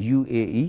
UAE।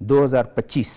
2025,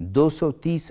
230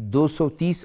230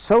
100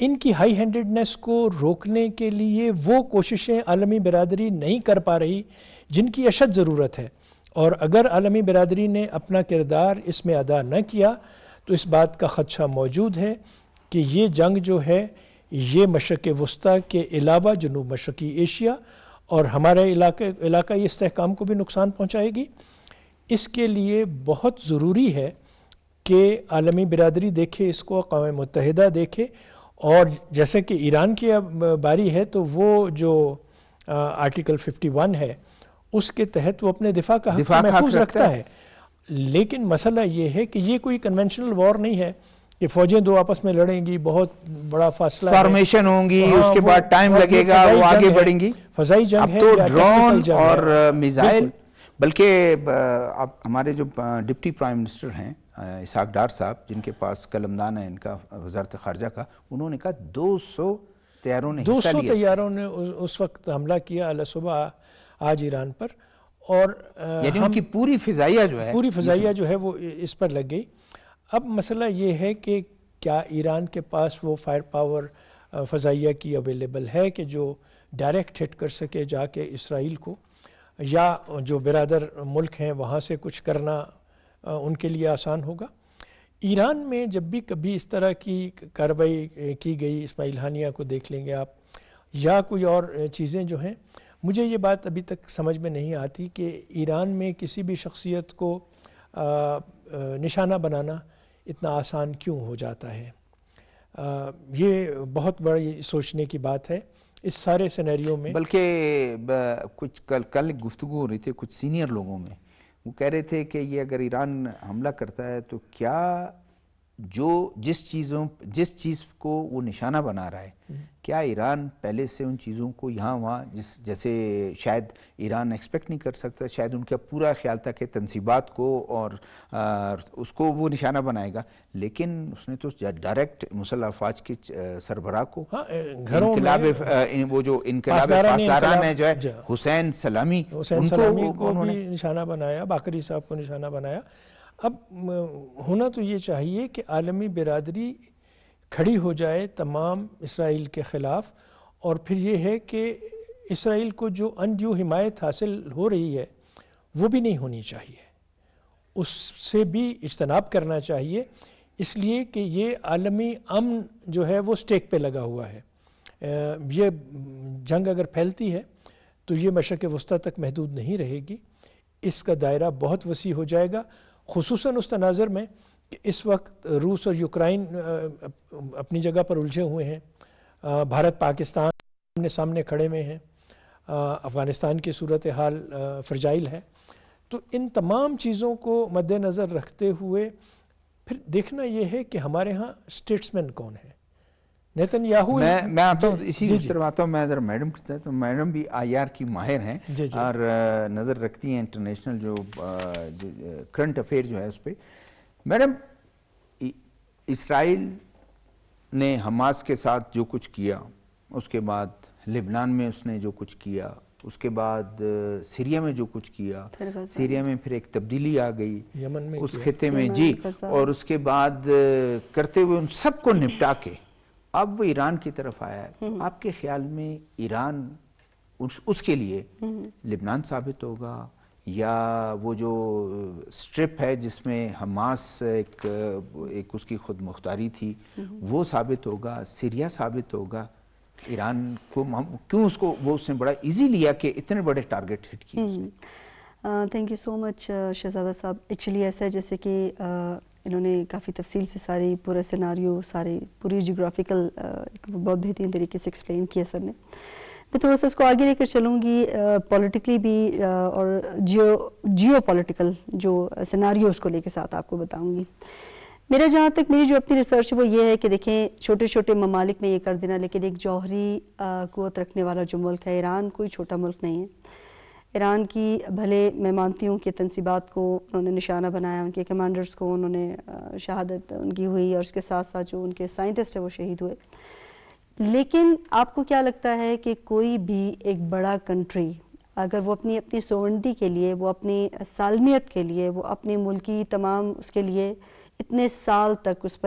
ان کی ہائی ہینڈڈنس کو روکنے کے لیے وہ کوششیں عالمی برادری نہیں کر پا رہی جن کی اشد ضرورت ہے، اور اگر عالمی برادری نے اپنا کردار اس میں ادا نہ کیا تو اس بات کا خدشہ موجود ہے کہ یہ جنگ جو ہے یہ مشرق وسطیٰ کے علاوہ جنوب مشرقی ایشیا اور ہمارے علاقائی استحکام کو بھی نقصان پہنچائے گی۔ اس کے لیے بہت ضروری ہے کہ عالمی برادری دیکھے اس کو، اقوام متحدہ دیکھے، اور جیسے کہ ایران کی باری ہے تو وہ جو آرٹیکل 51 ہے اس کے تحت وہ اپنے دفاع کا حق محفوظ رکھتا ہے، لیکن مسئلہ یہ ہے کہ یہ کوئی کنونشنل وار نہیں ہے کہ فوجیں دو آپس میں لڑیں گی، بہت بڑا فاصلہ ہے، فارمیشن ہوں گی، اس کے بعد ٹائم لگے گا، وہ آگے بڑھیں گی۔ فضائی جنگ ہے، اب تو ڈرون اور میزائل، بالکل۔ بلکہ اب ہمارے جو ڈپٹی پرائم منسٹر ہیں اسحاق ڈار صاحب، جن کے پاس قلمدان ہے ان کا وزارت خارجہ کا، انہوں نے کہا 200 طیاروں نے حصہ لیا، 200 طیاروں نے اس وقت حملہ کیا علیہ صبح آج ایران پر، اور یعنی ان کی پوری فضائیہ جو ہے وہ اس پر لگ گئی۔ اب مسئلہ یہ ہے کہ کیا ایران کے پاس وہ فائر پاور فضائیہ کی اویلیبل ہے کہ جو ڈائریکٹ ہٹ کر سکے جا کے اسرائیل کو، یا جو برادر ملک ہیں وہاں سے کچھ کرنا ان کے لیے آسان ہوگا۔ ایران میں جب بھی کبھی اس طرح کی کارروائی کی گئی، اسماعیل ہانیہ کو دیکھ لیں گے آپ، یا کوئی اور چیزیں جو ہیں، مجھے یہ بات ابھی تک سمجھ میں نہیں آتی کہ ایران میں کسی بھی شخصیت کو نشانہ بنانا اتنا آسان کیوں ہو جاتا ہے۔ یہ بہت بڑی سوچنے کی بات ہے اس سارے سینیریو میں۔ بلکہ کچھ کل گفتگو ہو رہی تھی کچھ سینئر لوگوں میں، وہ کہہ رہے تھے کہ یہ اگر ایران حملہ کرتا ہے تو کیا جس چیز کو وہ نشانہ بنا رہا ہے، کیا ایران پہلے سے ان چیزوں کو یہاں وہاں جیسے شاید ایران ایکسپیکٹ نہیں کر سکتا، شاید ان کا پورا خیال تھا کہ تنصیبات کو اور اس کو وہ نشانہ بنائے گا، لیکن اس نے تو ڈائریکٹ مسلح افواج کے سربراہ کو، وہ جو انقلاب پاسداران ہے جو ہے حسین سلامی کو بھی نشانہ بنایا، باقری صاحب کو نشانہ بنایا۔ اب ہونا تو یہ چاہیے کہ عالمی برادری کھڑی ہو جائے تمام اسرائیل کے خلاف، اور پھر یہ ہے کہ اسرائیل کو جو انڈیو حمایت حاصل ہو رہی ہے وہ بھی نہیں ہونی چاہیے، اس سے بھی اجتناب کرنا چاہیے، اس لیے کہ یہ عالمی امن جو ہے وہ سٹیک پہ لگا ہوا ہے۔ یہ جنگ اگر پھیلتی ہے تو یہ مشرق وسطیٰ تک محدود نہیں رہے گی، اس کا دائرہ بہت وسیع ہو جائے گا، خصوصاً اس تناظر میں کہ اس وقت روس اور یوکرائن اپنی جگہ پر الجھے ہوئے ہیں، بھارت پاکستان سامنے کھڑے ہوئے ہیں، افغانستان کی صورتحال فرجائل ہے۔ تو ان تمام چیزوں کو مد نظر رکھتے ہوئے پھر دیکھنا یہ ہے کہ ہمارے ہاں اسٹیٹسمین کون ہے۔ نیتن یاہو، میں آتا ہوں اسی طرح آتا ہوں، میں ذرا میڈم کی طرح، تو میڈم بھی آئی آر کی ماہر ہیں اور نظر رکھتی ہیں انٹرنیشنل جو کرنٹ افیئر جو ہے اس پہ۔ میڈم، اسرائیل نے حماس کے ساتھ جو کچھ کیا، اس کے بعد لبنان میں اس نے جو کچھ کیا، اس کے بعد سیریا میں جو کچھ کیا، سیریا میں پھر ایک تبدیلی آ گئی اس خطے میں، جی، اور اس کے بعد کرتے ہوئے ان سب کو نپٹا کے اب وہ ایران کی طرف آیا ہے۔ آپ کے خیال میں ایران اس کے لیے لبنان ثابت ہوگا، یا وہ جو سٹرپ ہے جس میں حماس ایک اس کی خود مختاری تھی وہ ثابت ہوگا، سیریا ثابت ہوگا؟ ایران کو کیوں اس نے بڑا ایزی لیا کہ اتنے بڑے ٹارگٹ ہٹ کیے؟ تھینک یو سو مچ شہزادہ صاحب۔ ایکچولی ایسا ہے جیسے کہ انہوں نے کافی تفصیل سے ساری پورا سیناریو، پوری جیوگرافیکل بہت بہترین طریقے سے ایکسپلین کیا سر نے۔ میں تھوڑا سا اس کو آگے لے کر چلوں گی، پولیٹیکلی بھی اور جیو پولیٹیکل جو سیناریو اس کو لے کے ساتھ آپ کو بتاؤں گی۔ میرا جہاں تک میری جو اپنی ریسرچ ہے وہ یہ ہے کہ دیکھیں چھوٹے چھوٹے ممالک میں یہ کر دینا، لیکن ایک جوہری قوت رکھنے والا جو ملک ہے ایران، کوئی چھوٹا ملک نہیں ہے۔ ایران کی بھلے میں مانتی ہوں کہ تنصیبات کو انہوں نے نشانہ بنایا، ان کے کمانڈرز کو انہوں نے شہادت ان کی ہوئی، اور اس کے ساتھ ساتھ جو ان کے سائنٹسٹ ہیں وہ شہید ہوئے، لیکن آپ کو کیا لگتا ہے کہ کوئی بھی ایک بڑا کنٹری اگر وہ اپنی سوورنٹی کے لیے، وہ اپنی سالمیت کے لیے، وہ اپنی ملکی تمام اس کے لیے اتنے سال تک اس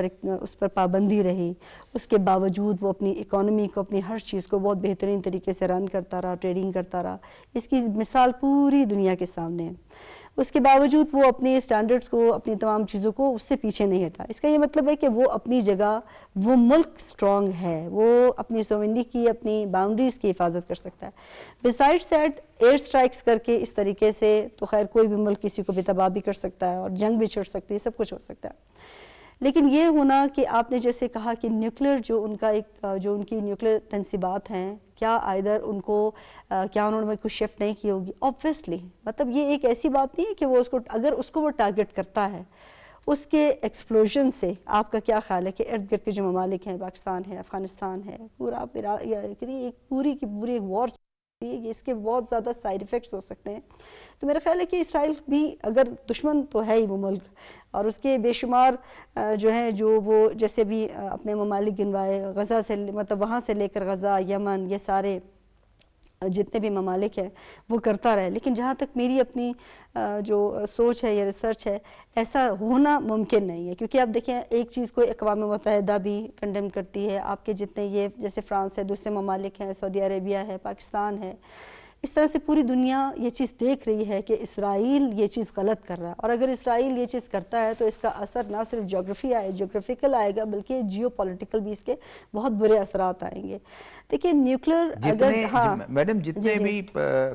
پر پابندی رہی، اس کے باوجود وہ اپنی اکانومی کو، اپنی ہر چیز کو بہت بہترین طریقے سے رن کرتا رہا، ٹریڈنگ کرتا رہا. اس کی مثال پوری دنیا کے سامنے ہے. اس کے باوجود وہ اپنے سٹینڈرڈز کو، اپنی تمام چیزوں کو اس سے پیچھے نہیں ہٹا. اس کا یہ مطلب ہے کہ وہ اپنی جگہ، وہ ملک سٹرونگ ہے، وہ اپنی سوورنٹی کی، اپنی باؤنڈریز کی حفاظت کر سکتا ہے. بسائڈ دیٹ ایئر سٹرائکس کر کے اس طریقے سے تو خیر کوئی بھی ملک کسی کو بھی تباہ بھی کر سکتا ہے اور جنگ بھی چھڑ سکتی ہے، سب کچھ ہو سکتا ہے. لیکن یہ ہونا کہ آپ نے جیسے کہا کہ نیوکلیر جو ان کا ایک جو ان کی نیوکلیر تنصیبات ہیں، کیا آئدر ان کو کیا انہوں نے کوئی شفٹ نہیں کی ہوگی؟ obviously مطلب یہ ایک ایسی بات نہیں ہے کہ وہ اس کو، اگر اس کو وہ ٹارگٹ کرتا ہے اس کے ایکسپلوژن سے، آپ کا کیا خیال ہے کہ ارد گرد کے جو ممالک ہیں، پاکستان ہے، افغانستان ہے، پورا ایک پوری کی پوری ایک وار، اس کے بہت زیادہ سائیڈ ایفیکٹس ہو سکتے ہیں. تو میرا خیال ہے کہ اسرائیل بھی، اگر دشمن تو ہے ہی وہ ملک، اور اس کے بے شمار جو ہیں، جو وہ جیسے بھی اپنے ممالک گنوائے، غزہ سے مطلب وہاں سے لے کر غزہ، یمن، یہ سارے جتنے بھی ممالک ہیں وہ کرتا رہے. لیکن جہاں تک میری اپنی جو سوچ ہے یا ریسرچ ہے، ایسا ہونا ممکن نہیں ہے. کیونکہ آپ دیکھیں ایک چیز کو اقوام متحدہ بھی کنڈیم کرتی ہے، آپ کے جتنے یہ جیسے فرانس ہے، دوسرے ممالک ہیں، سعودی عربیہ ہے، پاکستان ہے، اس طرح سے پوری دنیا یہ چیز دیکھ رہی ہے کہ اسرائیل یہ چیز غلط کر رہا ہے. اور اگر اسرائیل یہ چیز کرتا ہے تو اس کا اثر نہ صرف جغرافیکل آئے گا، بلکہ جیو پولیٹیکل بھی اس کے بہت برے اثرات آئیں گے. دیکھیے نیوکلیر اگر میڈم جتنے بھی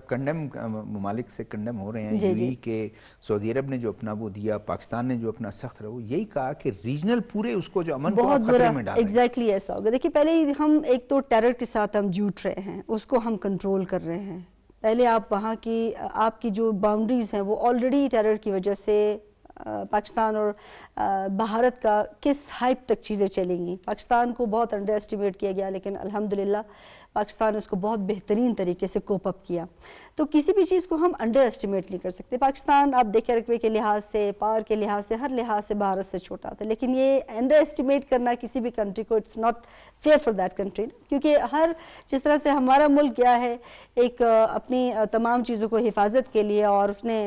کنڈیم ممالک سے کنڈیم ہو رہے ہیں، یو ای کے، سعودی عرب نے جو اپنا وہ دیا، پاکستان نے جو اپنا سخت رہا، وہ یہی کہا کہ ریجنل پورے اس کو جو امن کو آپ خطرے میں ڈال رہے ہیں. ایگزیکٹلی ایسا ہوگا. دیکھیے پہلے ہم ایک تو ٹیرر کے ساتھ ہم جوٹ رہے ہیں، اس کو ہم کنٹرول کر رہے ہیں. پہلے آپ وہاں کی، آپ کی جو باؤنڈریز ہیں وہ آلریڈی ٹیرر کی وجہ سے پاکستان اور بھارت کا کس حد تک چیزیں چلیں گی. پاکستان کو بہت انڈر ایسٹیمیٹ کیا گیا، لیکن الحمدللہ پاکستان اس کو بہت بہترین طریقے سے کوپ اپ کیا. تو کسی بھی چیز کو ہم انڈر ایسٹیمیٹ نہیں کر سکتے. پاکستان آپ دیکھیں رقبے کے لحاظ سے، پاور کے لحاظ سے، ہر لحاظ سے بھارت سے چھوٹا تھا. لیکن یہ انڈر ایسٹیمیٹ کرنا کسی بھی کنٹری کو، it's not fair for that country. کیونکہ جس طرح سے ہمارا ملک گیا ہے ایک اپنی تمام چیزوں کو حفاظت کے لیے، اور اس نے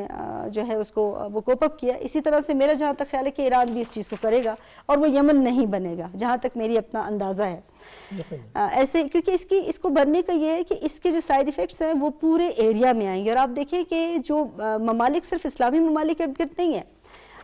جو ہے اس کو وہ کوپ اپ کیا، اسی طرح سے میرا جہاں تک خیال ہے کہ ایران بھی اس چیز کو کرے گا، اور وہ یمن نہیں بنے گا، جہاں تک میری اپنا اندازہ ہے. ایسے کیونکہ اس کو بننے کا یہ ہے کہ اس کے جو سائیڈ ایفیکٹس ہیں وہ پورے ایریا میں آئیں گے. اور آپ دیکھیں کہ جو ممالک صرف اسلامی ممالک ارد گرد نہیں ہے،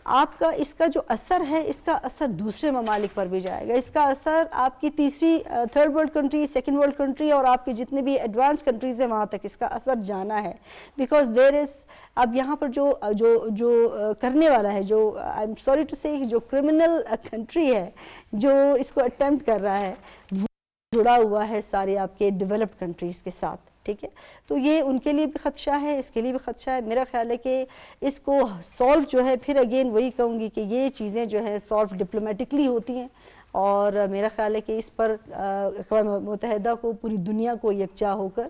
آپ کا اس کا جو اثر ہے، اس کا اثر دوسرے ممالک پر بھی جائے گا. اس کا اثر آپ کی تیسری، third world country, second world country, اور آپ کے جتنے بھی ایڈوانس کنٹریز ہیں وہاں تک اس کا اثر جانا ہے. بیکاز دیر از، اب یہاں پر جو کرنے والا ہے، جو آئی ایم سوری ٹو سے، جو کرمنل کنٹری ہے جو اس کو اٹیمپٹ کر رہا ہے، وہ جڑا ہوا ہے سارے آپ کے ڈیولپڈ کنٹریز کے ساتھ. ٹھیک ہے، تو یہ ان کے لیے بھی خدشہ ہے، اس کے لیے بھی خدشہ ہے. میرا خیال ہے کہ اس کو سالو جو ہے، پھر اگین وہی کہوں گی کہ یہ چیزیں جو ہے سالو ڈپلومیٹکلی ہوتی ہیں. اور میرا خیال ہے کہ اس پر اقوام متحدہ کو، پوری دنیا کو یکجا ہو کر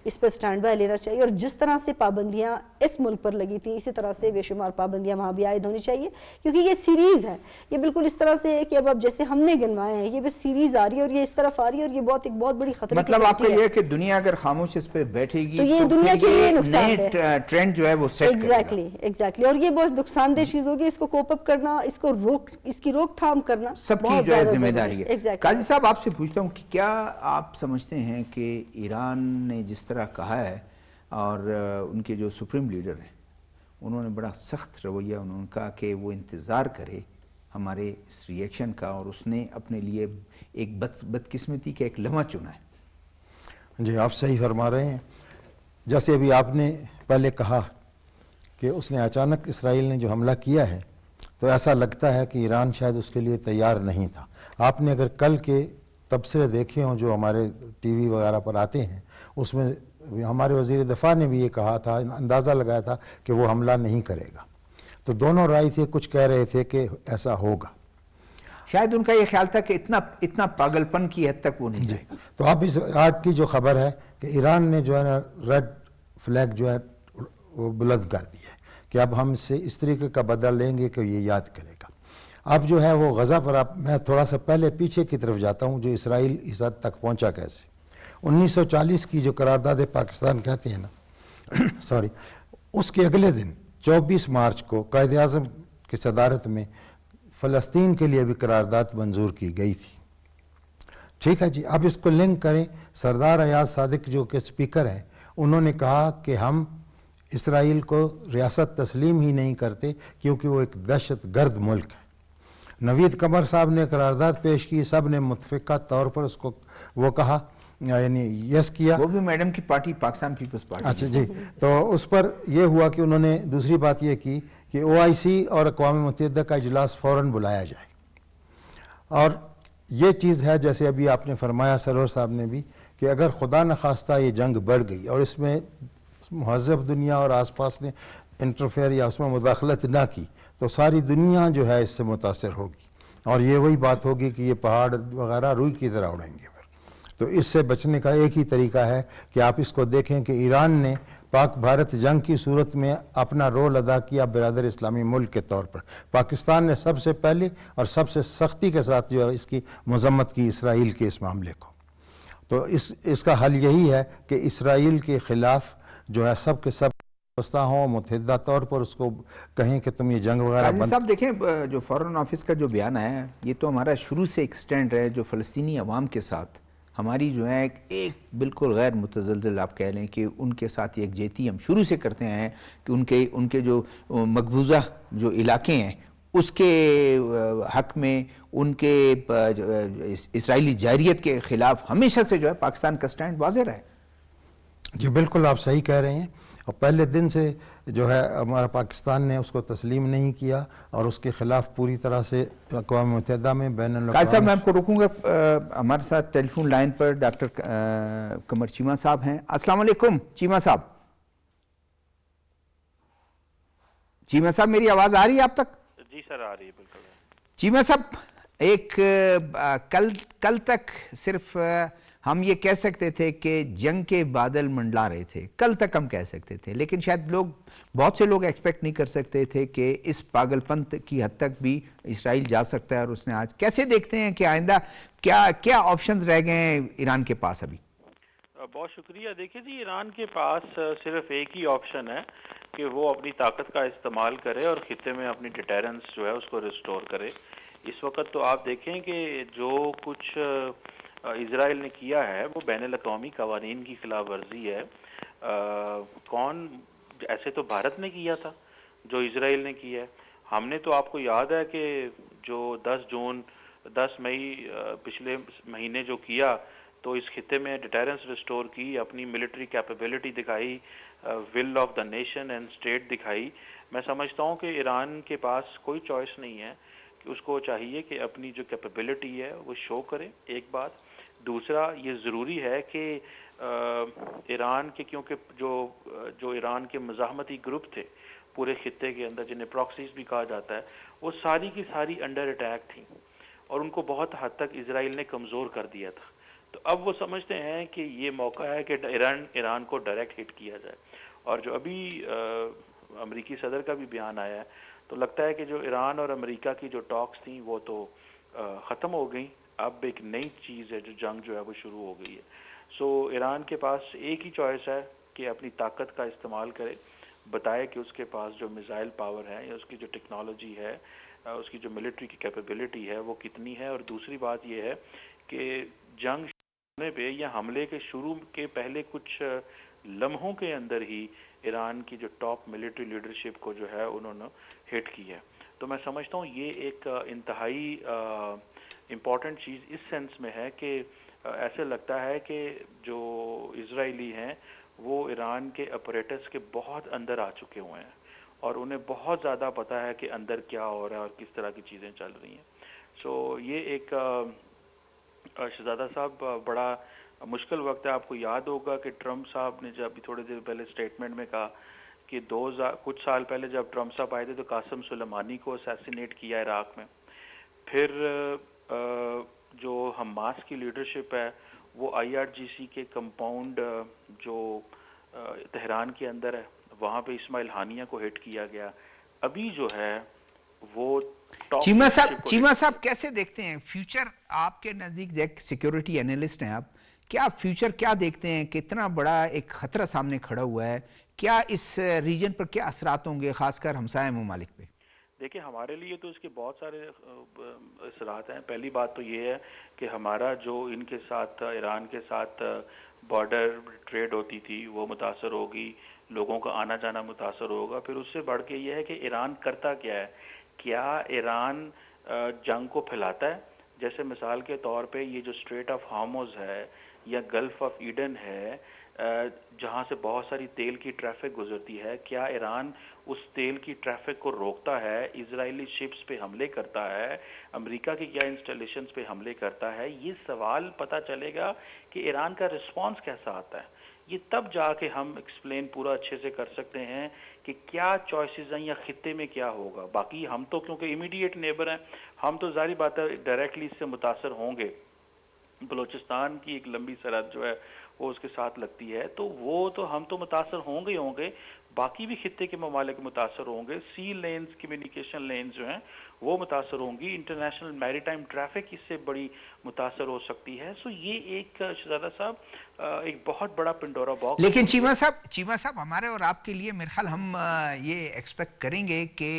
اس پر سٹینڈ بائی لینا چاہیے. اور جس طرح سے پابندیاں اس ملک پر لگی تھیں، اسی طرح سے بے شمار پابندیاں وہاں بھی عائد ہونی چاہیے. کیونکہ یہ سیریز ہے، یہ بالکل اس طرح سے ہے کہ اب جیسے ہم نے گنوائے ہیں، یہ بس سیریز آ رہی ہے اور یہ اس طرف آ رہی ہے، اور یہ ایک بہت بڑی خطرے کی مطلب آپ کا یہ ہے کہ دنیا اگر خاموش اس پہ بیٹھے گی تو یہ دنیا کے لیے نقصان دہ ٹرینڈ جو ہے وہ سیٹ کرے گا. ایگزیکٹلی. اور یہ بہت نقصان دہ چیز ہوگی. اس کو کوپ اپ کرنا، اس کی روک تھام کرنا سب کی جو ہے ذمہ داری ہے. قاضی صاحب آپ سے پوچھتا ہوں کہ کیا آپ سمجھتے ہیں کہ ایران نے جس طرح کہا ہے، اور ان کے جو سپریم لیڈر ہیں انہوں نے بڑا سخت رویہ انہوں نے کہا کہ وہ انتظار کرے ہمارے اس ریئیکشن کا، اور اس نے اپنے لیے ایک بدقسمتی کا ایک لمحہ چنا ہے. جی آپ صحیح فرما رہے ہیں. جیسے ابھی آپ نے پہلے کہا کہ اس نے اچانک اسرائیل نے جو حملہ کیا ہے، تو ایسا لگتا ہے کہ ایران شاید اس کے لیے تیار نہیں تھا. آپ نے اگر کل کے تبصرے دیکھے ہوں جو ہمارے ٹی وی وغیرہ پر آتے ہیں، اس میں ہمارے وزیر دفاع نے بھی یہ کہا تھا، اندازہ لگایا تھا کہ وہ حملہ نہیں کرے گا. تو دونوں رائے تھے، کچھ کہہ رہے تھے کہ ایسا ہوگا. شاید ان کا یہ خیال تھا کہ اتنا پاگلپن کی حد تک وہ نہیں جائے گا. تو اب اس آج کی جو خبر ہے کہ ایران نے جو ہے نا ریڈ فلیگ جو ہے وہ بلند کر دیا ہے کہ اب ہم سے اس طریقے کا بدلہ لیں گے کہ یہ یاد کرے گا. اب جو ہے وہ غزہ پر، میں تھوڑا سا پہلے پیچھے کی طرف جاتا ہوں، جو اسرائیل اس حد تک پہنچا کیسے. 1940 کی جو قرارداد پاکستان کہتے ہیں نا سوری، اس کے اگلے دن 24 مارچ کو قائد اعظم کی صدارت میں فلسطین کے لیے بھی قرارداد منظور کی گئی تھی. ٹھیک ہے جی. اب اس کو لنک کریں. سردار ایاز صادق جو کہ اسپیکر ہیں, انہوں نے کہا کہ ہم اسرائیل کو ریاست تسلیم ہی نہیں کرتے کیونکہ وہ ایک دہشت گرد ملک ہے. نوید قمر صاحب نے قرارداد پیش کی, سب نے متفقہ طور پر اس کو وہ کہا, یعنی یس کیا. وہ بھی میڈم کی پارٹی پاکستان پیپلز پارٹی. اچھا جی. تو اس پر یہ ہوا کہ انہوں نے دوسری بات یہ کی کہ OIC اور اقوام متحدہ کا اجلاس فوراً بلایا جائے. اور یہ چیز ہے جیسے ابھی آپ نے فرمایا سرور صاحب نے بھی کہ اگر خدا نخواستہ یہ جنگ بڑھ گئی اور اس میں مہذب دنیا اور آس پاس نے انٹرفیئر یا اس میں مداخلت نہ کی تو ساری دنیا جو ہے اس سے متاثر ہوگی, اور یہ وہی بات ہوگی کہ یہ پہاڑ وغیرہ روئی کی طرح اڑیں گے. تو اس سے بچنے کا ایک ہی طریقہ ہے کہ آپ اس کو دیکھیں کہ ایران نے پاک بھارت جنگ کی صورت میں اپنا رول ادا کیا برادر اسلامی ملک کے طور پر. پاکستان نے سب سے پہلے اور سب سے سختی کے ساتھ جو ہے اس کی مذمت کی اسرائیل کے اس معاملے کو. تو اس کا حل یہی ہے کہ اسرائیل کے خلاف جو ہے سب کے سب وابستہ ہوں, متحدہ طور پر اس کو کہیں کہ تم یہ جنگ وغیرہ بند. صاحب دیکھیں جو فارن آفس کا جو بیان ہے یہ تو ہمارا شروع سے ایک سٹینڈ ہے جو فلسطینی عوام کے ساتھ ہماری جو ہے ایک بالکل غیر متزلزل آپ کہہ لیں کہ ان کے ساتھ ایک جیتی ہم شروع سے کرتے ہیں کہ ان کے جو مقبوضہ جو علاقے ہیں اس کے حق میں ان کے اسرائیلی جارحیت کے خلاف ہمیشہ سے جو ہے پاکستان کا سٹینڈ واضح رہا ہے. جی بالکل آپ صحیح کہہ رہے ہیں. اور پہلے دن سے جو ہے ہمارا پاکستان نے اس کو تسلیم نہیں کیا اور اس کے خلاف پوری طرح سے اقوام متحدہ میں بین قائد صاحب میں آپ کو روکوں گا. ہمارے ساتھ ٹیلی فون لائن پر ڈاکٹر قمر چیمہ صاحب ہیں. السلام علیکم چیمہ صاحب. چیمہ صاحب میری آواز آ رہی ہے آپ تک؟ جی سر آ رہی ہے بالکل. چیمہ صاحب ایک کل تک صرف ہم یہ کہہ سکتے تھے کہ جنگ کے بادل منڈلا رہے تھے, کل تک ہم کہہ سکتے تھے, لیکن شاید بہت سے لوگ ایکسپیکٹ نہیں کر سکتے تھے کہ اس پاگل پنت کی حد تک بھی اسرائیل جا سکتا ہے. اور اس نے آج کیسے دیکھتے ہیں کہ آئندہ کیا آپشنز رہ گئے ہیں ایران کے پاس ابھی؟ بہت شکریہ. دیکھیں جی ایران کے پاس صرف ایک ہی آپشن ہے کہ وہ اپنی طاقت کا استعمال کرے اور خطے میں اپنی ڈیٹرنس جو ہے اس کو ریسٹور کرے. اس وقت تو آپ دیکھیں کہ جو کچھ اسرائیل نے کیا ہے وہ بین الاقوامی قوانین کی خلاف ورزی ہے. ایسے تو بھارت نے کیا تھا جو اسرائیل نے کیا ہے. ہم نے تو آپ کو یاد ہے کہ جو 10 مئی پچھلے مہینے جو کیا تو اس خطے میں ڈیٹرنس ریسٹور کی, اپنی ملٹری کیپیبلٹی دکھائی, will of the nation and state دکھائی. میں سمجھتا ہوں کہ ایران کے پاس کوئی چوائس نہیں ہے کہ اس کو چاہیے کہ اپنی جو کیپیبلٹی ہے وہ شو کرے. ایک بات. دوسرا یہ ضروری ہے کہ ایران کے کیونکہ جو ایران کے مزاحمتی گروپ تھے پورے خطے کے اندر جنہیں پراکسیز بھی کہا جاتا ہے وہ ساری کی ساری انڈر اٹیک تھیں اور ان کو بہت حد تک اسرائیل نے کمزور کر دیا تھا. تو اب وہ سمجھتے ہیں کہ یہ موقع ہے کہ ایران کو ڈائریکٹ ہٹ کیا جائے. اور جو ابھی امریکی صدر کا بھی بیان آیا ہے تو لگتا ہے کہ جو ایران اور امریکہ کی جو ٹاکس تھیں وہ تو ختم ہو گئیں. اب ایک نئی چیز ہے جو جنگ جو ہے وہ شروع ہو گئی ہے. سو ایران کے پاس ایک ہی چوائس ہے کہ اپنی طاقت کا استعمال کرے, بتائے کہ اس کے پاس جو میزائل پاور ہے یا اس کی جو ٹیکنالوجی ہے, اس کی جو ملٹری کی کیپیبلٹی ہے وہ کتنی ہے. اور دوسری بات یہ ہے کہ جنگ ہونے پہ یا حملے کے شروع کے پہلے کچھ لمحوں کے اندر ہی ایران کی جو ٹاپ ملٹری لیڈرشپ کو جو ہے انہوں نے ہٹ کی ہے. تو میں سمجھتا ہوں یہ ایک انتہائی امپورٹنٹ چیز اس سینس میں ہے کہ ایسے لگتا ہے کہ جو اسرائیلی ہیں وہ ایران کے اپریٹس کے بہت اندر آ چکے ہوئے ہیں اور انہیں بہت زیادہ پتہ ہے کہ اندر کیا ہو رہا ہے اور کس طرح کی چیزیں چل رہی ہیں. سو یہ ایک شہزادہ صاحب بڑا مشکل وقت ہے. آپ کو یاد ہوگا کہ ٹرمپ صاحب نے جب تھوڑے دیر پہلے اسٹیٹمنٹ میں کہا کہ کچھ سال پہلے جب ٹرمپ صاحب آئے تھے تو قاسم سلیمانی کو اسیسینیٹ کیا عراق میں. پھر جو حماس کی لیڈرشپ ہے وہ IRGC کے کمپاؤنڈ جو تہران کے اندر ہے وہاں پہ اسماعیل ہانیہ کو ہٹ کیا گیا. ابھی جو ہے وہ چیمہ صاحب کیسے دیکھتے ہیں فیوچر؟ آپ کے نزدیک سیکیورٹی اینالسٹ ہیں آپ, کیا فیوچر کیا دیکھتے ہیں؟ کتنا بڑا ایک خطرہ سامنے کھڑا ہوا ہے, کیا اس ریجن پر کیا اثرات ہوں گے خاص کر ہمسایہ ممالک پہ؟ دیکھیں ہمارے لیے تو اس کے بہت سارے اثرات ہیں. پہلی بات تو یہ ہے کہ ہمارا جو ان کے ساتھ ایران کے ساتھ بارڈر ٹریڈ ہوتی تھی وہ متاثر ہوگی, لوگوں کا آنا جانا متاثر ہوگا. پھر اس سے بڑھ کے یہ ہے کہ ایران کرتا کیا ہے, کیا ایران جنگ کو پھیلاتا ہے؟ جیسے مثال کے طور پہ یہ جو اسٹریٹ آف ہارموز ہے یا گلف آف ایڈن ہے جہاں سے بہت ساری تیل کی ٹریفک گزرتی ہے, کیا ایران اس تیل کی ٹریفک کو روکتا ہے؟ اسرائیلی شپس پہ حملے کرتا ہے؟ امریکہ کی کیا انسٹالیشنز پہ حملے کرتا ہے؟ یہ سوال پتہ چلے گا کہ ایران کا رسپانس کیسا آتا ہے. یہ تب جا کے ہم ایکسپلین پورا اچھے سے کر سکتے ہیں کہ کیا چوائسیز ہیں یا خطے میں کیا ہوگا. باقی ہم تو کیونکہ امیڈیٹ نیبر ہیں, ہم تو ظاہری بات ہے ڈائریکٹلی اس سے متاثر ہوں گے. بلوچستان کی ایک لمبی سرحد جو ہے وہ اس کے ساتھ لگتی ہے, تو وہ تو ہم تو متاثر ہوں گے, باقی بھی خطے کے ممالک متاثر ہوں گے. سی لینز, کمیونیکیشن لینز جو ہیں وہ متاثر ہوں گی. انٹرنیشنل میری ٹائم ٹریفک اس سے بڑی متاثر ہو سکتی ہے. سو یہ ایک شہزادہ صاحب ایک بہت بڑا پنڈورا باکس. لیکن چیمہ صاحب ہمارے اور آپ کے لیے میرے خیال ہم یہ ایکسپیکٹ کریں گے کہ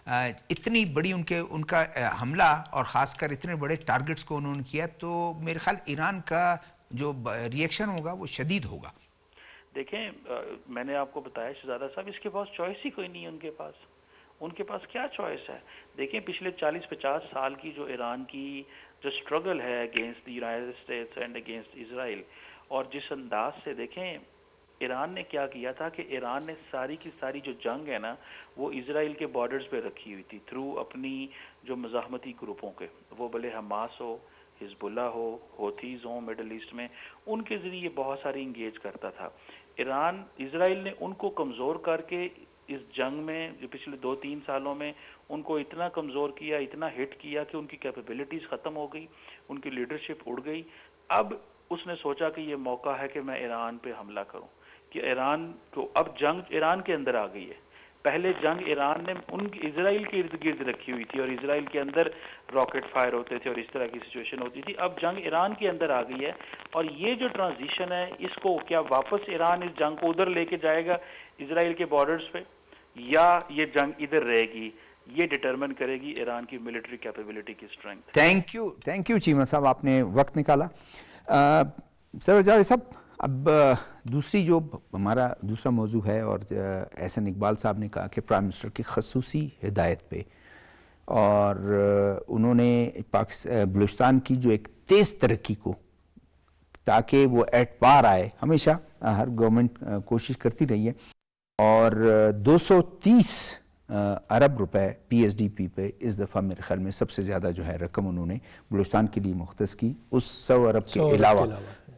اتنی بڑی ان کا حملہ اور خاص کر اتنے بڑے ٹارگٹس کو انہوں نے کیا, تو میرے خیال ایران کا جو ریئیکشن ہوگا وہ شدید ہوگا. دیکھیں میں نے آپ کو بتایا شہزادہ صاحب, اس کے پاس چوائس ہی کوئی نہیں ہے. ان کے پاس کیا چوائس ہے؟ دیکھیں پچھلے 40-50 سال کی جو ایران کی جو اسٹرگل ہے against the United States and against Israel, اور جس انداز سے دیکھیں ایران نے کیا کیا تھا کہ ایران نے ساری کی ساری جو جنگ ہے نا وہ اسرائیل کے بارڈرز پہ رکھی ہوئی تھی تھرو اپنی جو مزاحمتی گروپوں کے, وہ بھلے حماس ہو, حزب اللہ ہو, ہوتھیز ہوں مڈل ایسٹ میں, ان کے ذریعے بہت ساری انگیج کرتا تھا. ایران اسرائیل نے ان کو کمزور کر کے اس جنگ میں جو پچھلے 2-3 سالوں میں ان کو اتنا کمزور کیا, اتنا ہٹ کیا کہ ان کی کیپیبلٹیز ختم ہو گئی, ان کی لیڈرشپ اڑ گئی. اب اس نے سوچا کہ یہ موقع ہے کہ میں ایران پہ حملہ کروں, کہ ایران کو اب جنگ ایران کے اندر آ گئی ہے. پہلے جنگ ایران نے ان اسرائیل کے ارد گرد رکھی ہوئی تھی اور اسرائیل کے اندر راکٹ فائر ہوتے تھے اور اس طرح کی سچویشن ہوتی تھی. اب جنگ ایران کے اندر آ گئی ہے, اور یہ جو ٹرانزیشن ہے اس کو کیا واپس ایران اس جنگ کو ادھر لے کے جائے گا اسرائیل کے بارڈرز پہ, یا یہ جنگ ادھر رہے گی؟ یہ ڈٹرمن کرے گی ایران کی ملٹری کیپیبلٹی کی اسٹرینتھ. تھینک یو چیمہ صاحب, آپ نے وقت نکالا. سر جاوید صاحب, اب دوسری جو ہمارا دوسرا موضوع ہے, اور احسن اقبال صاحب نے کہا کہ پرائم منسٹر کی خصوصی ہدایت پہ, اور انہوں نے بلوچستان کی جو ایک تیز ترقی کو تاکہ وہ ایٹ پار آئے, ہمیشہ ہر گورنمنٹ کوشش کرتی رہی ہے, اور 230 ارب روپے پی ایس ڈی پی پہ اس دفعہ میرے خیال میں سب سے زیادہ جو ہے رقم انہوں نے بلوچستان کے لیے مختص کی. اس 100 ارب کے علاوہ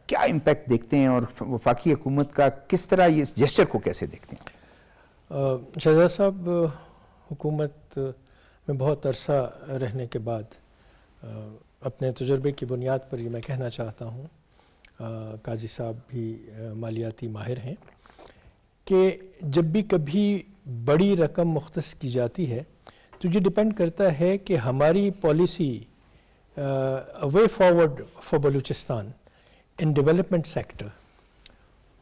کیا امپیکٹ دیکھتے ہیں, اور وفاقی حکومت کا کس طرح یہ اس جسچر کو کیسے دیکھتے ہیں؟ شہزاد صاحب, حکومت میں بہت عرصہ رہنے کے بعد اپنے تجربے کی بنیاد پر یہ میں کہنا چاہتا ہوں, قاضی صاحب بھی مالیاتی ماہر ہیں, کہ جب بھی کبھی بڑی رقم مختص کی جاتی ہے تو یہ ڈپینڈ کرتا ہے کہ ہماری policy way forward for Balochistan in development sector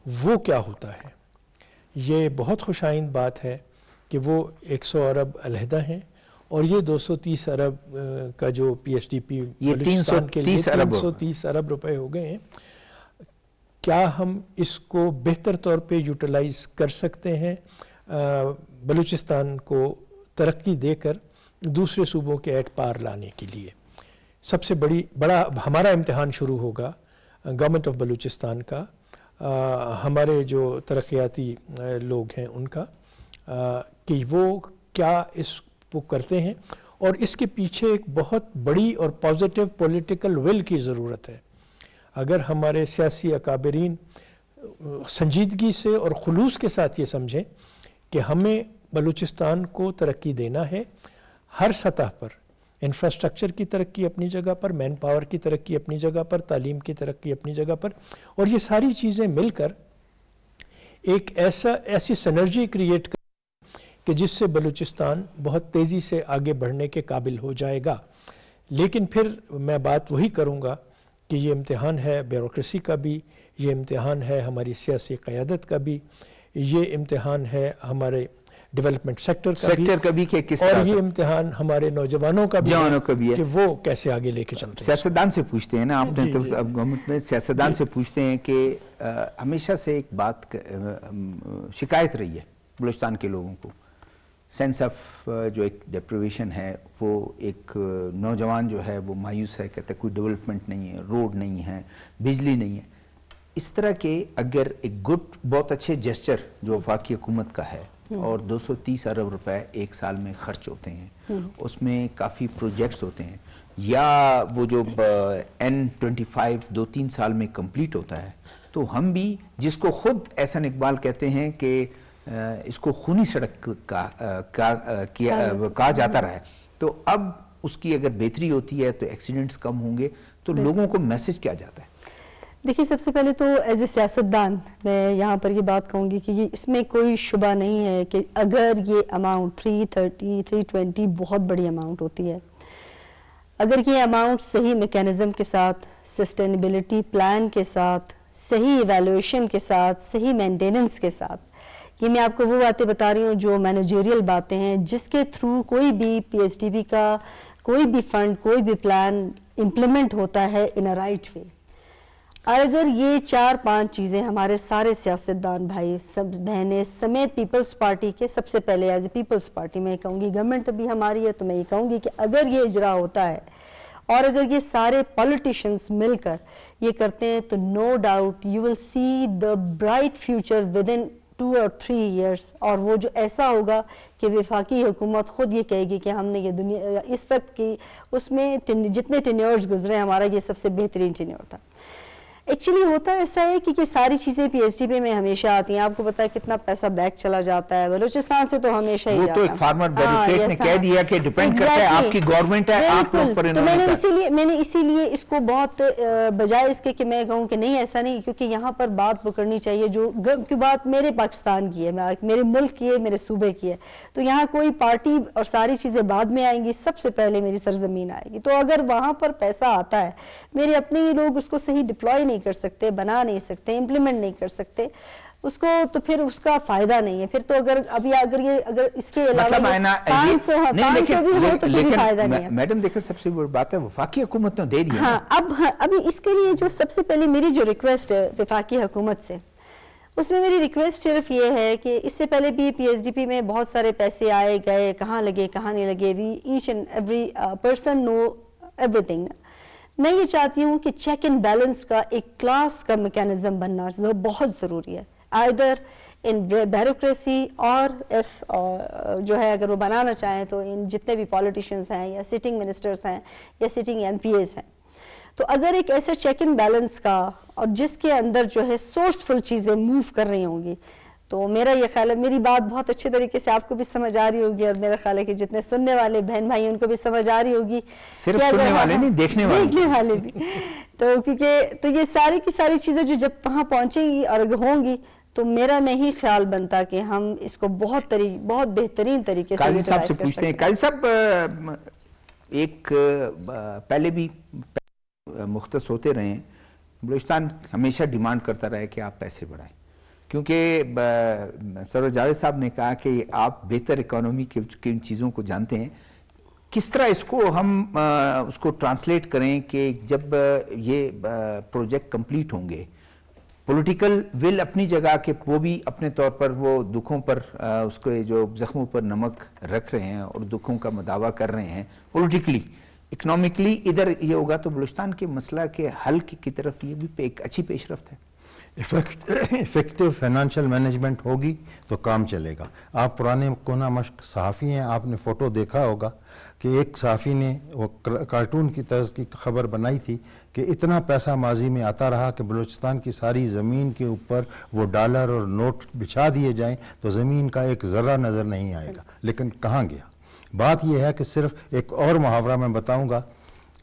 وہ کیا ہوتا ہے. یہ بہت خوش آئند بات ہے کہ وہ 100 ارب علیحدہ ہیں, اور یہ 230 ارب کا جو P S D P Balochistan کے لیے 330 ارب روپے ہو گئے ہیں. کیا ہم اس کو بہتر طور پہ یوٹیلائز کر سکتے ہیں بلوچستان کو ترقی دے کر دوسرے صوبوں کے ایٹ پار لانے کے لیے؟ سب سے بڑا ہمارا امتحان شروع ہوگا گورنمنٹ آف بلوچستان کا, ہمارے جو ترقیاتی لوگ ہیں ان کا, کہ وہ کیا اس کو کرتے ہیں, اور اس کے پیچھے ایک بہت بڑی اور پازیٹیو پولیٹیکل ول کی ضرورت ہے. اگر ہمارے سیاسی اکابرین سنجیدگی سے اور خلوص کے ساتھ یہ سمجھیں کہ ہمیں بلوچستان کو ترقی دینا ہے ہر سطح پر, انفراسٹرکچر کی ترقی اپنی جگہ پر, مین پاور کی ترقی اپنی جگہ پر, تعلیم کی ترقی اپنی جگہ پر, اور یہ ساری چیزیں مل کر ایک ایسی سنرجی کریٹ کر کہ جس سے بلوچستان بہت تیزی سے آگے بڑھنے کے قابل ہو جائے گا. لیکن پھر میں بات وہی کروں گا کہ یہ امتحان ہے بیوروکریسی کا بھی, یہ امتحان ہے ہماری سیاسی قیادت کا بھی, یہ امتحان ہے ہمارے ڈیولپمنٹ سیکٹر کا بھی کہ کس اور طرح یہ امتحان ہمارے نوجوانوں کا بھی ہے کہ وہ کیسے آگے لے کے چلتے ہیں. سیاستدان سے پوچھتے ہیں نا آپ نے تو اب گورنمنٹ میں سیاستدان سے پوچھتے ہیں کہ ہمیشہ سے ایک بات شکایت رہی ہے بلوچستان کے لوگوں کو، سینس آف جو ایک ڈیپریویشن ہے، وہ ایک نوجوان جو ہے وہ مایوس ہے، کہتا ہے کوئی ڈیولپمنٹ نہیں ہے، روڈ نہیں ہے، بجلی نہیں ہے. اس طرح کے اگر ایک بہت اچھے جیسچر جو وفاقی حکومت کا ہے اور 230 ارب روپے ایک سال میں خرچ ہوتے ہیں، اس میں کافی پروجیکٹس ہوتے ہیں، یا وہ جو N25 2-3 سال میں کمپلیٹ ہوتا ہے، تو ہم بھی جس کو خود احسن اقبال کہتے ہیں کہ اس کو خونی سڑک کہا جاتا رہا ہے، تو اب اس کی اگر بہتری ہوتی ہے تو ایکسیڈنٹس کم ہوں گے. تو لوگوں کو میسج کیا جاتا ہے؟ دیکھیے، سب سے پہلے تو ایز اے سیاستدان میں یہاں پر یہ بات کہوں گی کہ اس میں کوئی شبہ نہیں ہے کہ اگر یہ اماؤنٹ 330 320 بہت بڑی اماؤنٹ ہوتی ہے، اگر یہ اماؤنٹ صحیح میکینزم کے ساتھ، سسٹینیبلٹی پلان کے ساتھ، صحیح ایویلویشن کے ساتھ، صحیح مینٹیننس کے ساتھ، یہ میں آپ کو وہ باتیں بتا رہی ہوں جو مینیجریل باتیں ہیں جس کے تھرو کوئی بھی پی ایس ٹی بی کا کوئی بھی فنڈ، کوئی بھی پلان امپلیمنٹ ہوتا ہے ان اے رائٹ وے. اور اگر یہ 4-5 چیزیں ہمارے سارے سیاستدان بھائی سب بہنیں سمیت پیپلز پارٹی کے، سب سے پہلے ایز اے پیپلز پارٹی میں کہوں گی، گورنمنٹ ابھی ہماری ہے تو میں یہ کہوں گی کہ اگر یہ اجرا ہوتا ہے اور اگر یہ سارے پولیٹیشینز مل کر یہ کرتے ہیں تو no doubt you will see the bright future with in 2 or 3 years. اور وہ جو ایسا ہوگا کہ وفاقی حکومت خود یہ کہے گی کہ ہم نے یہ دنیا اس وقت کی اس میں جتنے ٹینیورز گزرے ہمارا یہ سب سے بہترین ٹینیور تھا. ایکچولی ہوتا ایسا ہے کہ یہ ساری چیزیں پی ایس ٹی پی میں ہمیشہ آتی ہیں. آپ کو پتا ہے کتنا پیسہ بیک چلا جاتا ہے بلوچستان سے، تو ہمیشہ ہی وہ تو ایک فارمر بیوروکریٹ نے کہہ دیا کہ ڈیپینڈ کرتا ہے آپ کی گورنمنٹ ہے، آپ لوگ پر. تو میں نے اسی لیے اس کو بہت بجائے اس کے کہ میں کہوں کہ نہیں ایسا نہیں، کیونکہ یہاں پر بات پکڑنی چاہیے جو کی بات میرے پاکستان کی ہے، میرے ملک کی ہے، میرے صوبے کی ہے. تو یہاں کوئی پارٹی اور ساری چیزیں بعد میں آئیں گی، سب سے پہلے میری سرزمین آئے گی. تو اگر وہاں پر پیسہ آتا ہے، میرے اپنے ہی لوگ اس کو صحیح ڈپلوائے نہیں کر سکتے، بنا نہیں سکتے، امپلیمنٹ نہیں کر سکتے اس کو، تو پھر اس کا فائدہ نہیں ہے. پھر تو اگر اس کے علاوہ 500 بھی ہو تو کوئی فائدہ نہیں ہے. میڈم دیکھیں، سب سے بڑی بات ہے وفاقی حکومت نے دے دیا. ہاں، ابھی اس کے لیے جو سب سے پہلے میری جو ریکویسٹ ہے وفاقی حکومت سے، اس میں میری ریکویسٹ صرف یہ ہے کہ اس سے پہلے بھی پی ایس ڈی پی میں بہت سارے پیسے آئے گئے، کہاں لگے کہاں نہیں لگے، each and every person no everything. میں یہ چاہتی ہوں کہ چیک اینڈ بیلنس کا ایک کلاس کا میکینزم بننا بہت ضروری ہے، آئدر ان بیوروکریسی اور جو ہے اگر وہ بنانا چاہیں تو ان جتنے بھی پولیٹیشینز ہیں یا سٹنگ منسٹرز ہیں یا سٹنگ ایم پی ایز ہیں. تو اگر ایک ایسے چیک اینڈ بیلنس کا اور جس کے اندر جو ہے سورسفل چیزیں موو کر رہی ہوں گی، تو میرا یہ خیال ہے میری بات بہت اچھے طریقے سے آپ کو بھی سمجھ آ رہی ہوگی، اور میرا خیال ہے کہ جتنے سننے والے بہن بھائی ان کو بھی سمجھ آ رہی ہوگی. صرف سننے والے نہیں، دیکھنے والے بھی. تو کیونکہ تو یہ ساری کی ساری چیزیں جو جب وہاں پہنچیں گی اور ہوں گی تو میرا نہیں خیال بنتا کہ ہم اس کو بہت بہترین طریقے سے. قاضی صاحب سے پوچھتے ہیں، قاضی صاحب ایک پہلے بھی مختص ہوتے رہے ہیں، بلوچستان ہمیشہ ڈیمانڈ کرتا رہا ہے کہ آپ پیسے بڑھائیں، کیونکہ سر جاوید صاحب نے کہا کہ آپ بہتر اکانومی کی ان چیزوں کو جانتے ہیں. کس طرح اس کو ہم اس کو ٹرانسلیٹ کریں کہ جب یہ پروجیکٹ کمپلیٹ ہوں گے، پولیٹیکل ول اپنی جگہ کہ وہ بھی اپنے طور پر وہ دکھوں پر اس کے جو زخموں پر نمک رکھ رہے ہیں اور دکھوں کا مداوع کر رہے ہیں، پولیٹیکلی اکنامکلی ادھر یہ ہوگا تو بلوچستان کے مسئلہ کے حل کی طرف یہ بھی ایک اچھی پیش رفت ہے. افیکٹو فائنانشیل مینجمنٹ ہوگی تو کام چلے گا. آپ پرانے کونا مشق صحافی ہیں، آپ نے فوٹو دیکھا ہوگا کہ ایک صحافی نے وہ کارٹون کی طرز کی خبر بنائی تھی کہ اتنا پیسہ ماضی میں آتا رہا کہ بلوچستان کی ساری زمین کے اوپر وہ ڈالر اور نوٹ بچھا دیے جائیں تو زمین کا ایک ذرہ نظر نہیں آئے گا. لیکن کہاں گیا؟ بات یہ ہے کہ صرف ایک اور محاورہ میں بتاؤں گا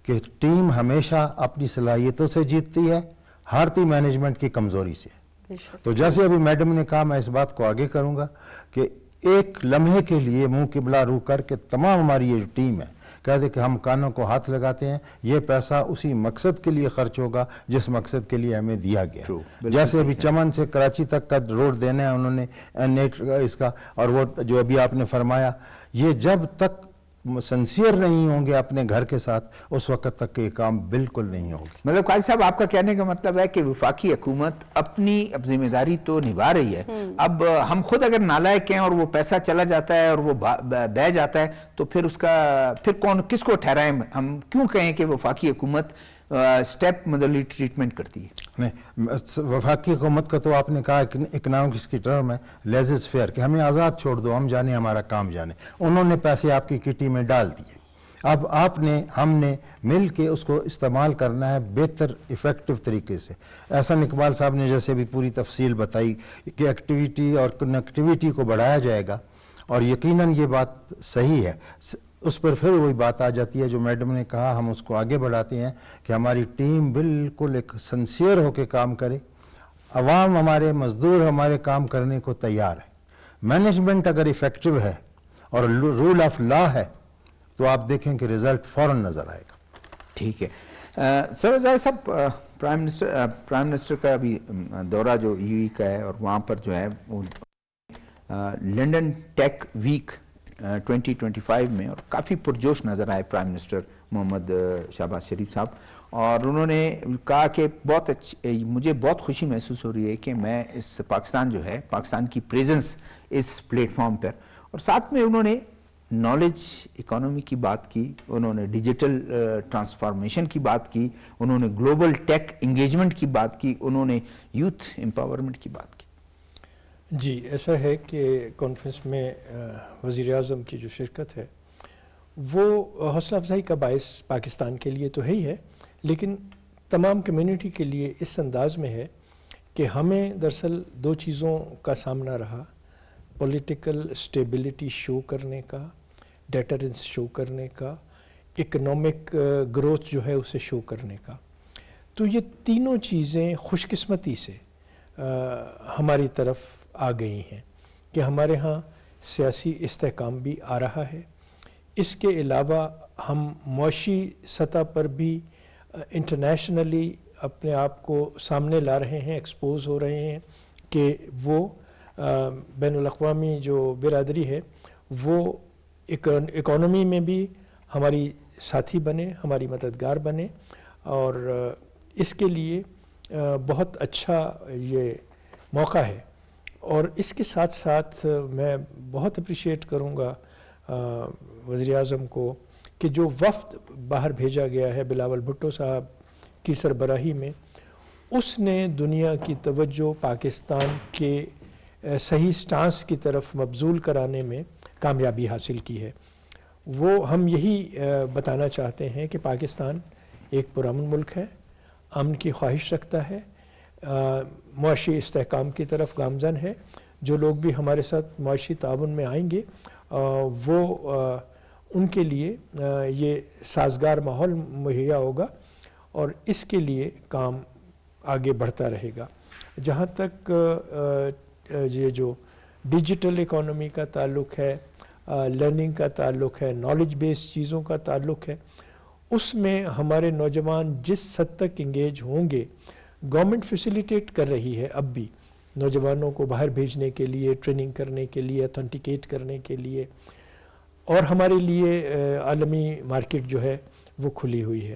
کہ ٹیم ہمیشہ اپنی صلاحیتوں سے جیتتی ہے، ہارتی مینجمنٹ کی کمزوری سے. تو جیسے ابھی میڈم نے کہا، میں اس بات کو آگے کروں گا کہ ایک لمحے کے لیے منہ قبلہ رو کر کے تمام ہماری یہ ٹیم ہے کہہ دے کہ ہم کانوں کو ہاتھ لگاتے ہیں، یہ پیسہ اسی مقصد کے لیے خرچ ہوگا جس مقصد کے لیے ہمیں دیا گیا. True. بالکل جیسے ابھی ٹھیک ہے. چمن سے کراچی تک کا روڈ دینا ہے انہوں نے نیٹ اس کا، اور وہ جو ابھی آپ نے فرمایا، یہ جب تک سنسیئر نہیں ہوں گے اپنے گھر کے ساتھ اس وقت تک یہ کام بالکل نہیں ہوگی. مطلب قاضی صاحب آپ کا کہنے کا مطلب ہے کہ وفاقی حکومت اپنی اب ذمہ داری تو نبھا رہی ہے، اب ہم خود اگر نالائق ہیں اور وہ پیسہ چلا جاتا ہے اور وہ بہ جاتا ہے تو پھر اس کا پھر کون کس کو ٹھہرائیں؟ ہم کیوں کہیں کہ وفاقی حکومت سٹیپ مدلی ٹریٹمنٹ کرتی ہے؟ نہیں، وفاقی حکومت کا تو آپ نے کہا اکنامکس کی ٹرم ہے لیزز فیئر، کہ ہمیں آزاد چھوڑ دو، ہم جانے ہمارا کام جانے. انہوں نے پیسے آپ کی کٹی میں ڈال دیے، اب آپ نے ہم نے مل کے اس کو استعمال کرنا ہے بہتر افیکٹو طریقے سے. احسن اقبال صاحب نے جیسے بھی پوری تفصیل بتائی کہ ایکٹیویٹی اور کنیکٹیویٹی کو بڑھایا جائے گا، اور یقیناً یہ بات صحیح ہے. اس پر پھر وہی بات آ جاتی ہے جو میڈم نے کہا، ہم اس کو آگے بڑھاتے ہیں کہ ہماری ٹیم بالکل ایک سنسیئر ہو کے کام کرے، عوام ہمارے مزدور ہمارے کام کرنے کو تیار ہے. مینجمنٹ اگر ایفیکٹو ہے اور رول آف لا ہے تو آپ دیکھیں کہ رزلٹ فوراً نظر آئے گا. ٹھیک ہے. سر صاحب، پرائم منسٹر کا ابھی دورہ جو یو کا ہے اور وہاں پر جو ہے لنڈن ٹیک ویک 2025 میں، اور کافی پرجوش نظر آئے پرائم منسٹر محمد شہباز شریف صاحب، اور انہوں نے کہا کہ مجھے بہت خوشی محسوس ہو رہی ہے کہ میں اس پاکستان جو ہے، پاکستان کی پریزنس اس پلیٹ فارم پر، اور ساتھ میں انہوں نے نالج اکانومی کی بات کی، انہوں نے ڈیجیٹل ٹرانسفارمیشن کی بات کی، انہوں نے گلوبل ٹیک انگیجمنٹ کی بات کی، انہوں نے یوتھ امپاورمنٹ کی بات کی. جی، ایسا ہے کہ کانفرنس میں وزیر اعظم کی جو شرکت ہے وہ حوصلہ افزائی کا باعث پاکستان کے لیے تو ہے ہی ہے، لیکن تمام کمیونٹی کے لیے اس انداز میں ہے کہ ہمیں دراصل دو چیزوں کا سامنا رہا: پولیٹیکل سٹیبلٹی شو کرنے کا، ڈیٹرنس شو کرنے کا، اکنامک گروتھ جو ہے اسے شو کرنے کا. تو یہ تینوں چیزیں خوش قسمتی سے ہماری طرف آ گئی ہیں کہ ہمارے ہاں سیاسی استحکام بھی آ رہا ہے. اس کے علاوہ ہم معاشی سطح پر بھی انٹرنیشنلی اپنے آپ کو سامنے لا رہے ہیں، ایکسپوز ہو رہے ہیں کہ وہ بین الاقوامی جو برادری ہے وہ اکانومی میں بھی ہماری ساتھی بنے، ہماری مددگار بنے. اور اس کے لیے بہت اچھا یہ موقع ہے. اور اس کے ساتھ ساتھ میں بہت اپریشیٹ کروں گا وزیر اعظم کو کہ جو وفد باہر بھیجا گیا ہے بلاول بھٹو صاحب کی سربراہی میں، اس نے دنیا کی توجہ پاکستان کے صحیح سٹانس کی طرف مبذول کرانے میں کامیابی حاصل کی ہے. وہ ہم یہی بتانا چاہتے ہیں کہ پاکستان ایک پرامن ملک ہے، امن کی خواہش رکھتا ہے، معاشی استحکام کی طرف گامزن ہے. جو لوگ بھی ہمارے ساتھ معاشی تعاون میں آئیں گے وہ ان کے لیے یہ سازگار ماحول مہیا ہوگا اور اس کے لیے کام آگے بڑھتا رہے گا. جہاں تک یہ جو ڈیجیٹل اکانومی کا تعلق ہے، لرننگ کا تعلق ہے، نالج بیس چیزوں کا تعلق ہے، اس میں ہمارے نوجوان جس حد تک انگیج ہوں گے، گورنمنٹ فیسیلیٹیٹ کر رہی ہے اب بھی نوجوانوں کو باہر بھیجنے کے لیے، ٹریننگ کرنے کے لیے، اتھینٹیکیٹ کرنے کے لیے، اور ہمارے لیے عالمی مارکیٹ جو ہے وہ کھلی ہوئی ہے.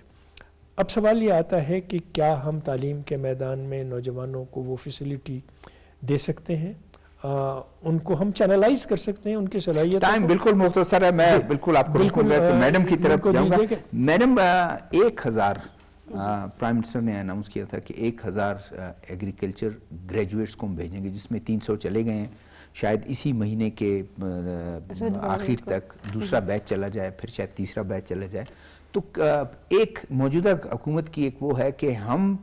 اب سوال یہ آتا ہے کہ کیا ہم تعلیم کے میدان میں نوجوانوں کو وہ فیسیلیٹی دے سکتے ہیں، ان کو ہم چینلائز کر سکتے ہیں، ان کی صلاحیت. ٹائم بالکل مختصر ہے، میں بالکل آپ کو بالکل میڈم کی طرف جاؤں گا. دیجیے کہ میڈم 1000 پرائم منسٹر نے اناؤنس کیا تھا کہ 1000 ایگریکلچر گریجویٹس کو ہم بھیجیں گے، جس میں 300 چلے گئے ہیں. شاید اسی مہینے کے آخر تک دوسرا بیچ چلا جائے، پھر شاید تیسرا بیچ چلا جائے. تو ایک موجودہ حکومت کی ایک وہ ہے کہ ہم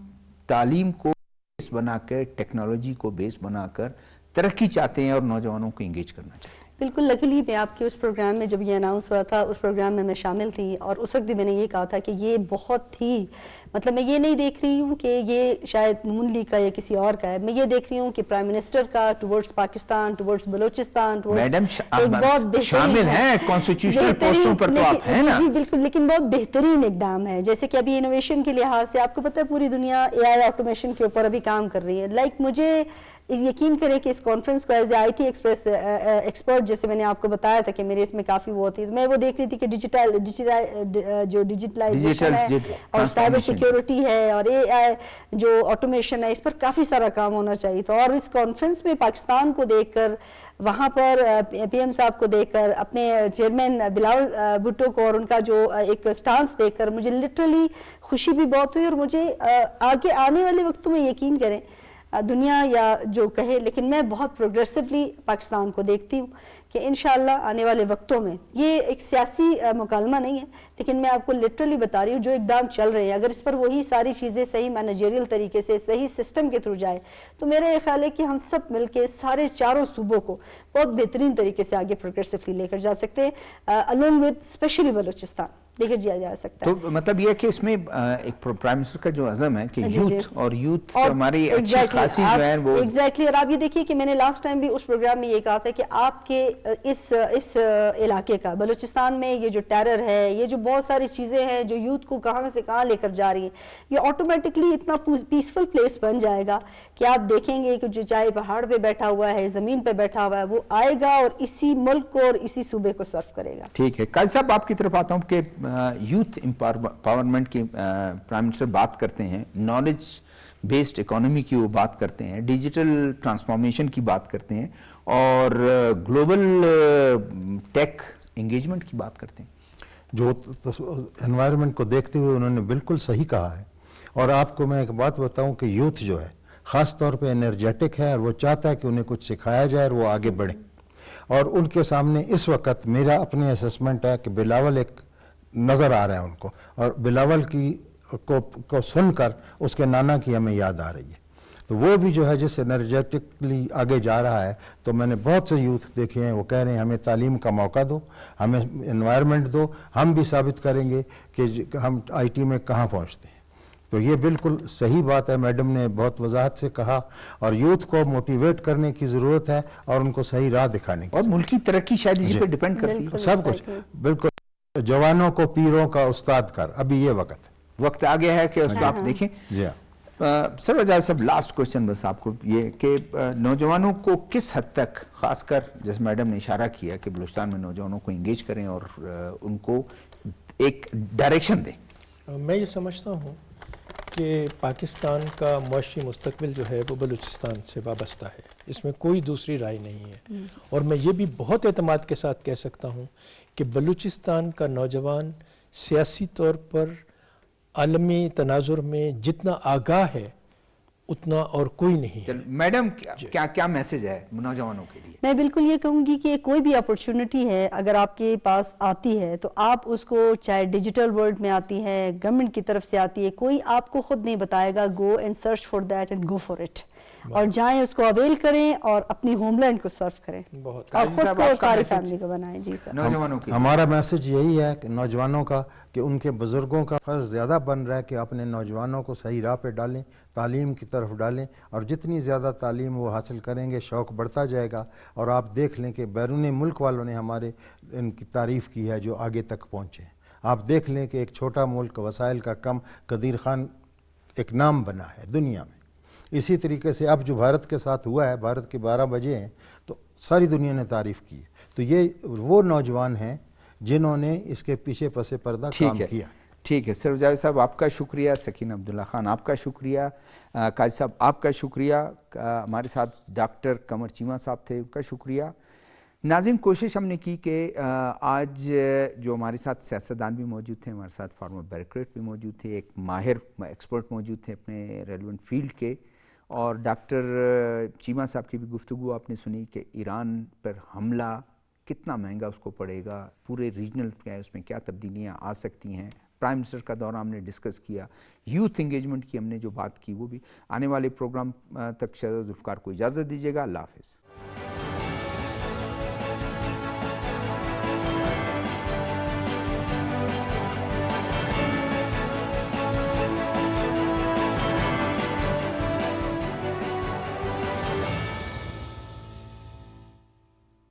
تعلیم کو بیس بنا کر، ٹیکنالوجی کو بیس بنا کر ترقی چاہتے ہیں اور نوجوانوں کو انگیج کرنا چاہتے ہیں. بالکل لکیلی میں آپ کے اس پروگرام میں جب یہ اناؤنس ہوا تھا اس پروگرام میں شامل تھی، اور اس وقت بھی میں نے یہ کہا تھا کہ یہ بہت ہی مطلب میں یہ نہیں دیکھ رہی ہوں کہ یہ شاید نون لیگ کا یا کسی اور کا ہے، میں یہ دیکھ رہی ہوں کہ پرائم منسٹر کا towards Pakistan, towards Balochistan, madam ایک بہت بہترین شامل ہیں کانسٹیٹیوشنل پوسٹوں پر تو آپ ہیں نا؟ جی بالکل، لیکن بہت بہترین اقدام ہے. جیسے کہ ابھی انوویشن کے لحاظ سے آپ کو پتہ ہے پوری دنیا اے آئی آٹومیشن کے اوپر ابھی کام کر رہی ہے. مجھے یقین کریں کہ اس کانفرنس کو as a I T expert جیسے میں نے آپ کو بتایا تھا کہ میرے اس میں کافی وہ ہوتی ہے، میں وہ دیکھ رہی تھی کہ ڈیجیٹلائزیشن ہے اور سائبر سیکیورٹی ہے اور اے آئی جو آٹومیشن ہے، اس پر کافی سارا کام ہونا چاہیے تھا. اور اس کانفرنس میں پاکستان کو دیکھ کر، وہاں پر پی ایم صاحب کو دیکھ کر، اپنے چیئرمین بلاول بھٹو کو اور ان کا جو ایک سٹانس دیکھ کر مجھے لٹرلی خوشی بھی بہت ہوئی. اور مجھے آگے آنے والے وقتوں میں یقین کریں دنیا یا جو کہے، لیکن میں بہت پروگریسولی پاکستان کو دیکھتی ہوں کہ انشاءاللہ آنے والے وقتوں میں یہ ایک سیاسی مکالمہ نہیں ہے، لیکن میں آپ کو لٹرلی بتا رہی ہوں جو اقدام چل رہے ہیں اگر اس پر وہی ساری چیزیں صحیح مینیجریل طریقے سے صحیح سسٹم کے تھرو جائے تو میرا یہ خیال ہے کہ ہم سب مل کے سارے چاروں صوبوں کو بہت بہترین طریقے سے آگے پروگریسولی لے کر جا سکتے ہیں، الونگ ود اسپیشلی بلوچستان لے کر جا سکتا ہے. تو مطلب یہ کہ اس میں ایک پرائم منسٹر کا جو عزم ہے کہ یوتھ ہماری اچھی خاصی جو ہے وہ ایگزیکٹلی. اور آپ یہ دیکھیے کہ میں نے لاسٹ ٹائم بھی اس پروگرام میں یہ کہا تھا کہ آپ کے اس علاقے کا بلوچستان میں یہ جو ٹیرر ہے، یہ جو بہت ساری چیزیں ہیں جو یوتھ کو کہاں سے کہاں لے کر جا رہی ہیں، یہ آٹومیٹکلی اتنا پیسفل پلیس بن جائے گا کہ آپ دیکھیں گے کہ جو چاہے پہاڑ پہ بیٹھا ہوا ہے، زمین پہ بیٹھا ہوا ہے، وہ آئے گا اور اسی ملک کو اور اسی صوبے کو سرو کرے گا. ٹھیک ہے. قاضی صاحب آپ کی طرف آتا ہوں کہ یوتھ امپاورمنٹ کی پرائم منسٹر بات کرتے ہیں، نالج بیسڈ اکانومی کی وہ بات کرتے ہیں، ڈیجیٹل ٹرانسفارمیشن کی بات کرتے ہیں اور گلوبل ٹیک انگیجمنٹ کی بات کرتے ہیں. جو انوائرمنٹ کو دیکھتے ہوئے انہوں نے بالکل صحیح کہا ہے. اور آپ کو میں ایک بات بتاؤں کہ یوتھ جو ہے خاص طور پہ انرجیٹک ہے اور وہ چاہتا ہے کہ انہیں کچھ سکھایا جائے اور وہ آگے بڑھیں. اور ان کے سامنے اس وقت میرا اپنے اسسمنٹ ہے کہ بلاول ایک نظر آ رہا ہے ان کو، اور بلاول کو سن کر اس کے نانا کی ہمیں یاد آ رہی ہے. تو وہ بھی جو ہے جس انرجیٹکلی آگے جا رہا ہے. تو میں نے بہت سے یوتھ دیکھے ہیں وہ کہہ رہے ہیں ہمیں تعلیم کا موقع دو، ہمیں انوائرمنٹ دو، ہم بھی ثابت کریں گے کہ ہم آئی ٹی میں کہاں پہنچتے ہیں. تو یہ بالکل صحیح بات ہے، میڈم نے بہت وضاحت سے کہا. اور یوتھ کو موٹیویٹ کرنے کی ضرورت ہے اور ان کو صحیح راہ دکھانے کی. اور ملکی ترقی شاید اسی پہ ڈیپینڈ کرتی ہے سب کچھ. بالکل. جوانوں کو پیروں کا استاد کر، ابھی یہ وقت آ گیا ہے کہ آپ دیکھیں. جی ہاں سر وجہ صاحب لاسٹ کوشچن بس آپ کو یہ کہ نوجوانوں کو کس حد تک، خاص کر جیسے میڈم نے اشارہ کیا کہ بلوچستان میں نوجوانوں کو انگیج کریں اور ان کو ایک ڈائریکشن دیں. میں یہ سمجھتا ہوں کہ پاکستان کا معاشی مستقبل جو ہے وہ بلوچستان سے وابستہ ہے، اس میں کوئی دوسری رائے نہیں ہے. اور میں یہ بھی بہت اعتماد کے ساتھ کہہ سکتا ہوں کہ بلوچستان کا نوجوان سیاسی طور پر عالمی تناظر میں جتنا آگاہ ہے اتنا اور کوئی نہیں ہے. میڈم کیا میسج ہے نوجوانوں کے لیے؟ میں بالکل یہ کہوں گی کہ کوئی بھی اپرچونٹی ہے اگر آپ کے پاس آتی ہے تو آپ اس کو، چاہے ڈیجیٹل ورلڈ میں آتی ہے، گورنمنٹ کی طرف سے آتی ہے، کوئی آپ کو خود نہیں بتائے گا go and search for that and go for it. اور جائیں اس کو اویل کریں اور اپنی ہوم لینڈ کو سرو کریں اور خود کو اور ساری فیملی کو بنائیں. جی سر. نوجوانوں کی ہمارا میسج یہی ہے کہ نوجوانوں کا کہ ان کے بزرگوں کا فرض زیادہ بن رہا ہے کہ اپنے نوجوانوں کو صحیح راہ پہ ڈالیں، تعلیم کی طرف ڈالیں. اور جتنی زیادہ تعلیم وہ حاصل کریں گے شوق بڑھتا جائے گا. اور آپ دیکھ لیں کہ بیرون ملک والوں نے ہمارے ان کی تعریف کی ہے جو آگے تک پہنچے. آپ دیکھ لیں کہ ایک چھوٹا ملک وسائل کا کم، قدیر خان ایک نام بنا ہے دنیا میں. اسی طریقے سے اب جو بھارت کے ساتھ ہوا ہے، بھارت کے 12 بجے ہیں تو ساری دنیا نے تعریف کی ہے. تو یہ وہ نوجوان ہیں جنہوں نے اس کے پیچھے پس پردہ کام کیا. ٹھیک ہے. سر جاوید صاحب آپ کا شکریہ، سکینہ عبداللہ خان آپ کا شکریہ، قاضی صاحب آپ کا شکریہ، ہمارے ساتھ ڈاکٹر قمر چیمہ صاحب تھے ان کا شکریہ. ناظرین کوشش ہم نے کی کہ آج جو ہمارے ساتھ سیاستدان بھی موجود تھے، ہمارے ساتھ فارمر بیوروکریٹ بھی موجود تھے، ایک ماہر ایکسپرٹ موجود تھے اپنے ریلیونٹ فیلڈ کے، اور ڈاکٹر چیمہ صاحب کی بھی گفتگو آپ نے سنی کہ ایران پر حملہ کتنا مہنگا اس کو پڑے گا، پورے ریجنل کیا ہے، اس میں کیا تبدیلیاں آ سکتی ہیں. پرائم منسٹر کا دورہ ہم نے ڈسکس کیا، یوتھ انگیجمنٹ کی ہم نے جو بات کی وہ بھی. آنے والے پروگرام تک شہزاد ذوالفقار کو اجازت دیجیے گا. اللہ حافظ.